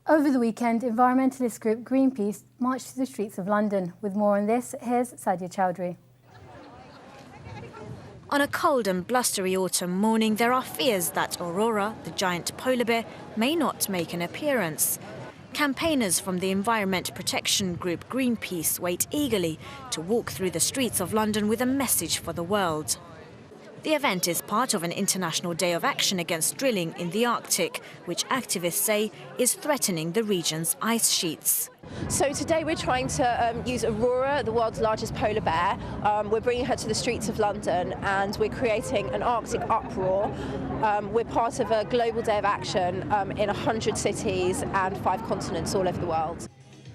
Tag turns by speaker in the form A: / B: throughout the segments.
A: Over the weekend, environmentalist group Greenpeace marched through the streets of London. With more on this, here's Sadia Chowdhury.
B: On a cold and blustery autumn morning, there are fears that Aurora, the giant polar bear, may not make an appearance. Campaigners from the environment protection group Greenpeace wait eagerly to walk through the streets of London with a message for the world. The event is part of an international day of action against drilling in the Arctic, which activists say is threatening the region's ice sheets.
C: So today we're trying to use Aurora, the world's largest polar bear. We're bringing her to the streets of London and we're creating an Arctic uproar. We're part of a global day of action in 100 cities and 5 continents all over the world.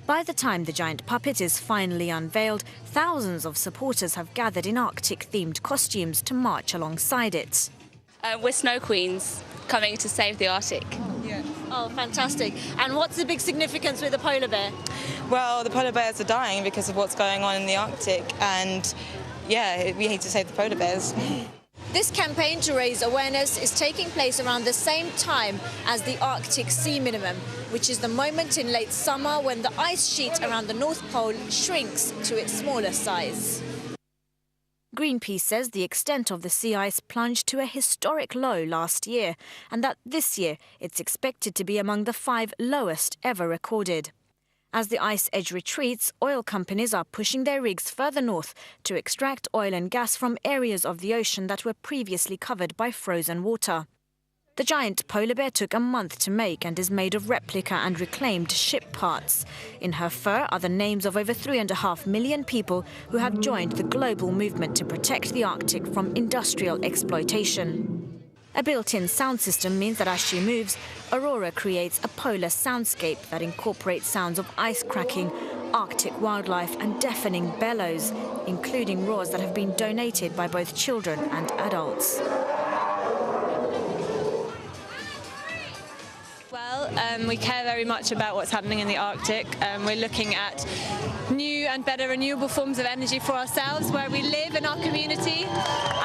B: By the time the giant puppet is finally unveiled, thousands of supporters have gathered in Arctic-themed costumes to march alongside it.
D: We're snow queens coming to save the Arctic.
B: Yeah. Oh, fantastic. And what's the big significance with the polar bear?
E: Well, the polar bears are dying because of what's going on in the Arctic, and yeah, we need to save the polar bears.
B: This campaign to raise awareness is taking place around the same time as the Arctic sea minimum, which is the moment in late summer when the ice sheet around the North Pole shrinks to its smaller size. Greenpeace says the extent of the sea ice plunged to a historic low last year, and that this year it's expected to be among the 5 lowest ever recorded. As the ice edge retreats, oil companies are pushing their rigs further north to extract oil and gas from areas of the ocean that were previously covered by frozen water. The giant polar bear took a month to make and is made of replica and reclaimed ship parts. In her fur are the names of over 3.5 million people who have joined the global movement to protect the Arctic from industrial exploitation. A built-in sound system means that as she moves, Aurora creates a polar soundscape that incorporates sounds of ice cracking, Arctic wildlife and deafening bellows, including roars that have been donated by both children and adults.
F: Well, we care very much about what's happening in the Arctic. We're looking at new and better renewable forms of energy for ourselves where we live in our community,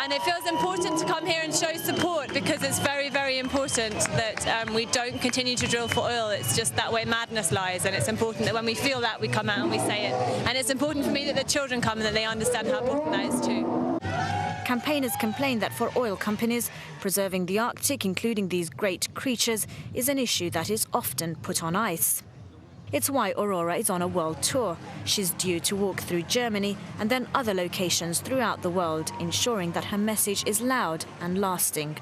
F: and it feels important to come here and show support because it's very, very important that we don't continue to drill for oil. It's just that way madness lies, and it's important that when we feel that we come out and we say it. And it's important for me that the children come and that they understand how important that is too.
B: Campaigners complain that for oil companies, preserving the Arctic, including these great creatures, is an issue that is often put on ice. It's why Aurora is on a world tour. She's due to walk through Germany and then other locations throughout the world, ensuring that her message is loud and lasting.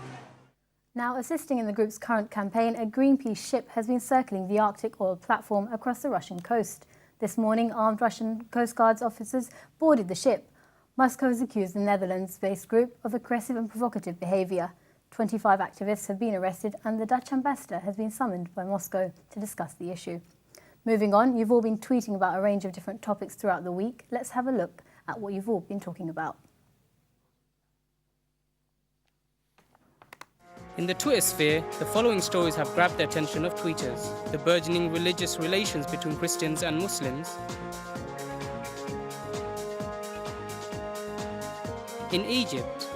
A: Now, assisting in the group's current campaign, a Greenpeace ship has been circling the Arctic oil platform across the Russian coast. This morning, armed Russian Coast Guard's officers boarded the ship. Moscow has accused the Netherlands-based group of aggressive and provocative behaviour. 25 activists have been arrested and the Dutch ambassador has been summoned by Moscow to discuss the issue. Moving on, you've all been tweeting about a range of different topics throughout the week. Let's have a look at what you've all been talking about.
G: In the Twitter sphere, the following stories have grabbed the attention of tweeters: the burgeoning religious relations between Christians and Muslims, in Egypt,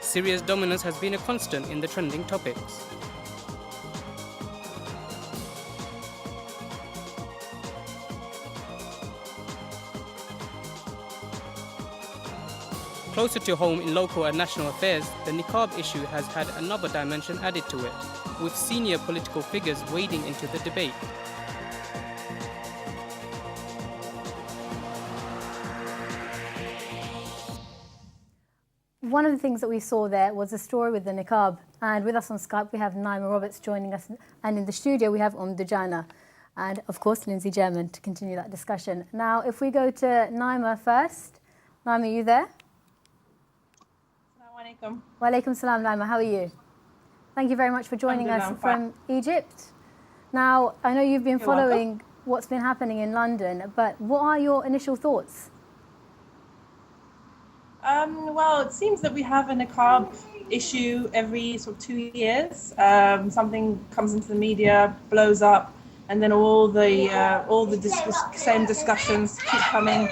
G: Syria's dominance has been a constant in the trending topics. Closer to home in local and national affairs, the niqab issue has had another dimension added to it, with senior political figures wading into the debate.
A: One of the things that we saw there was a story with the niqab, and with us on Skype we have Naima Roberts joining us, and in the studio we have Dujanah and of course Lindsey German to continue that discussion. Now if we go to Naima first. Naima, are you there?
H: Assalamualaikum.
A: Walaikum salam, Naima. How are you? Thank you very much for joining us from Egypt. Now, I know you've been following what's been happening in London, but what are your initial thoughts?
H: Well, it seems that we have a niqab issue every sort of 2 years. Something comes into the media, blows up, and then all the same discussions keep coming.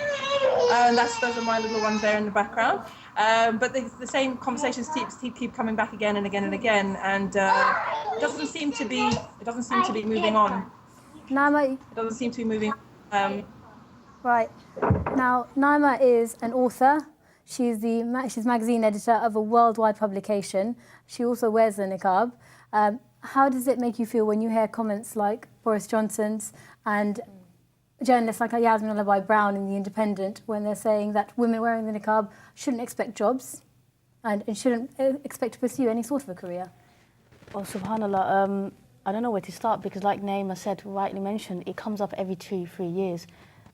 H: And those are my little ones there in the background. But the same conversations keep coming back again and again and again, and it doesn't seem to be moving on.
A: Naima,
H: It doesn't seem to be moving.
A: right. Now, Naima is an author. She's magazine editor of a worldwide publication. She also wears the niqab. How does it make you feel when you hear comments like Boris Johnson's and journalists like Yasmin Brown in The Independent, when they're saying that women wearing the niqab shouldn't expect jobs and shouldn't expect to pursue any sort of a career?
I: Oh, subhanAllah, I don't know where to start, because like Naima said, rightly mentioned, it comes up every 2-3 years,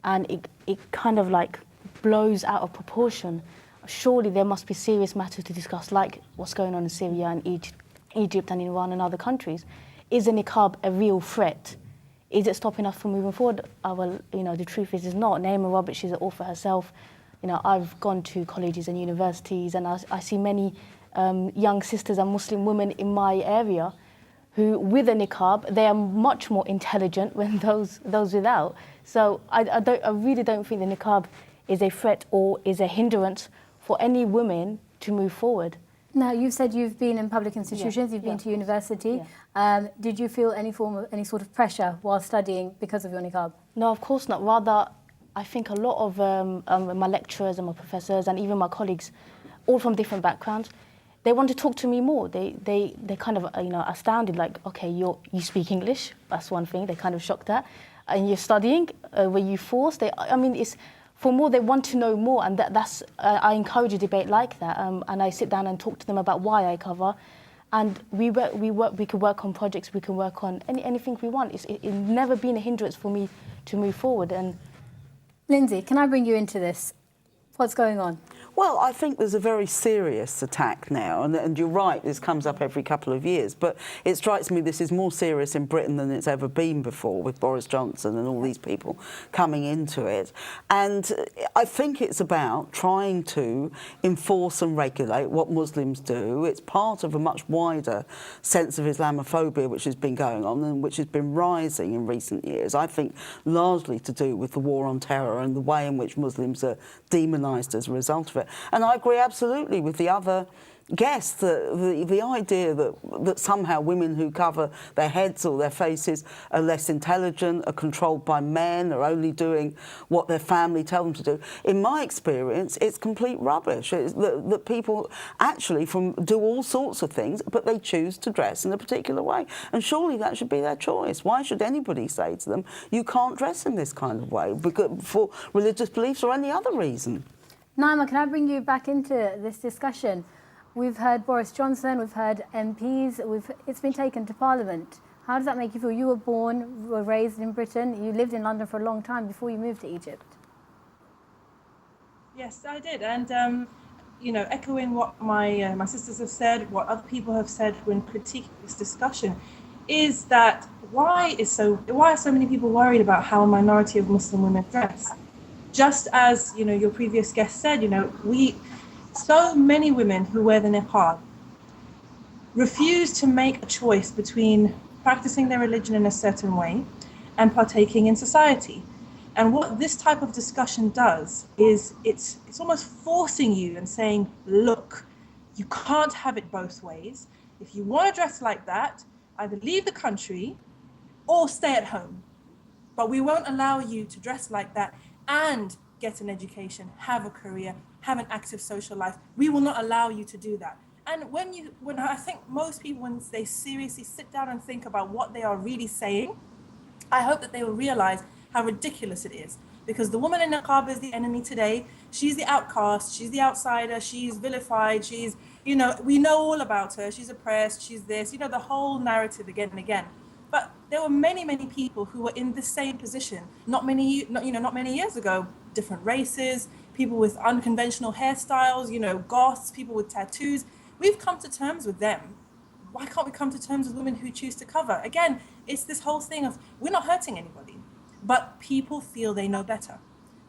I: and it kind of like blows out of proportion. Surely there must be serious matters to discuss, like what's going on in Syria and Egypt and Iran and other countries. Is the niqab a real threat? Is it stopping us from moving forward? Well, the truth is it's not. Naima Roberts, she's an author herself. I've gone to colleges and universities, and I see many young sisters and Muslim women in my area who, with a niqab, they are much more intelligent than those without. So I really don't think the niqab is a threat or is a hindrance for any women to move forward.
A: Now, you've said you've been in public institutions, you've been to university.
I: Yeah.
A: Did you feel any sort of pressure while studying because of your niqab?
I: No, of course not. Rather, I think a lot of my lecturers and my professors and even my colleagues, all from different backgrounds, they want to talk to me more. They kind of astounded, like, okay, you speak English. That's one thing. They kind of shocked at, and you're studying. Were you forced? It's for more. They want to know more, and that's I encourage a debate like that. And I sit down and talk to them about why I cover, and we could work on projects. We can work on anything we want. It's never been a hindrance for me to move forward. And
A: Lindsey, can I bring you into this? What's going on?
J: Well, I think there's a very serious attack now, and you're right, this comes up every couple of years, but it strikes me this is more serious in Britain than it's ever been before, with Boris Johnson and all these people coming into it. And I think it's about trying to enforce and regulate what Muslims do. It's part of a much wider sense of Islamophobia which has been going on and which has been rising in recent years, I think largely to do with the war on terror and the way in which Muslims are demonised as a result of it. And I agree absolutely with the other guests that the idea that somehow women who cover their heads or their faces are less intelligent, are controlled by men, are only doing what their family tell them to do. In my experience, it's complete rubbish. It's that people actually do all sorts of things, but they choose to dress in a particular way. And surely that should be their choice. Why should anybody say to them, you can't dress in this kind of way for religious beliefs or any other reason?
A: Naima, can I bring you back into this discussion? We've heard Boris Johnson, we've heard MPs, it's been taken to Parliament. How does that make you feel? You were raised in Britain, you lived in London for a long time before you moved to Egypt.
H: Yes, I did, and echoing what my sisters have said, what other people have said when critiquing this discussion, is that why are so many people worried about how a minority of Muslim women dress? Just as your previous guest said, so many women who wear the niqab refuse to make a choice between practicing their religion in a certain way and partaking in society. And what this type of discussion does is it's almost forcing you and saying, look, you can't have it both ways. If you want to dress like that, either leave the country or stay at home. But we won't allow you to dress like that and get an education, have a career, have an active social life. We will not allow you to do that. And when I think most people, when they seriously sit down and think about what they are really saying, I hope that they will realize how ridiculous it is. Because the woman in niqab is the enemy today. She's the outcast, she's the outsider, she's vilified, we know all about her. She's oppressed, she's this, the whole narrative again and again. But there were many, many people who were in the same position, not many years ago. Different races, people with unconventional hairstyles, goths, people with tattoos. We've come to terms with them. Why can't we come to terms with women who choose to cover? Again, it's this whole thing of we're not hurting anybody, but people feel they know better.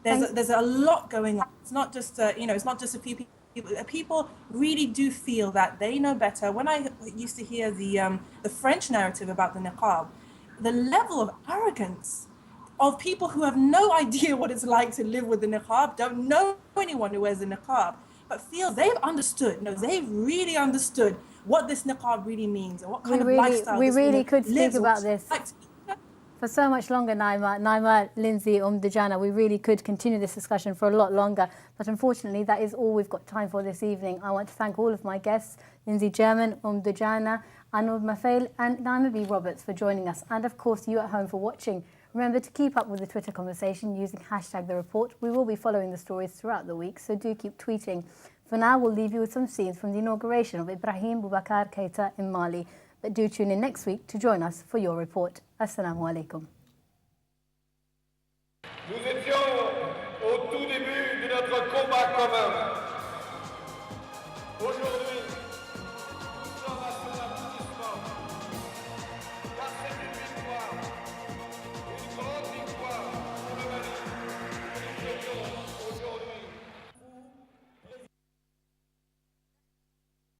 H: There's a lot going on. It's not just it's not just a few people. People really do feel that they know better. When I used to hear the French narrative about the niqab, the level of arrogance of people who have no idea what it's like to live with the niqab, don't know anyone who wears the niqab, but feel they've understood, they've really understood what this niqab really means and what kind of lifestyle
A: we
H: this
A: really could
H: lives
A: speak about this for so much longer, Naima, Lindsey, Dujanah. We really could continue this discussion for a lot longer, but unfortunately that is all we've got time for this evening. I want to thank all of my guests, Lindsey German, Dujanah, Arnaud Mafille and Naima B Roberts for joining us, and of course you at home for watching. Remember to keep up with the Twitter conversation using #TheReport. We will be following the stories throughout the week, so do keep tweeting. For now, we'll leave you with some scenes from the inauguration of Ibrahim Boubacar Keita in Mali. But do tune in next week to join us for your report. Assalamu alaikum.
K: Nous étions au tout début de notre combat commun. Aujourd'hui,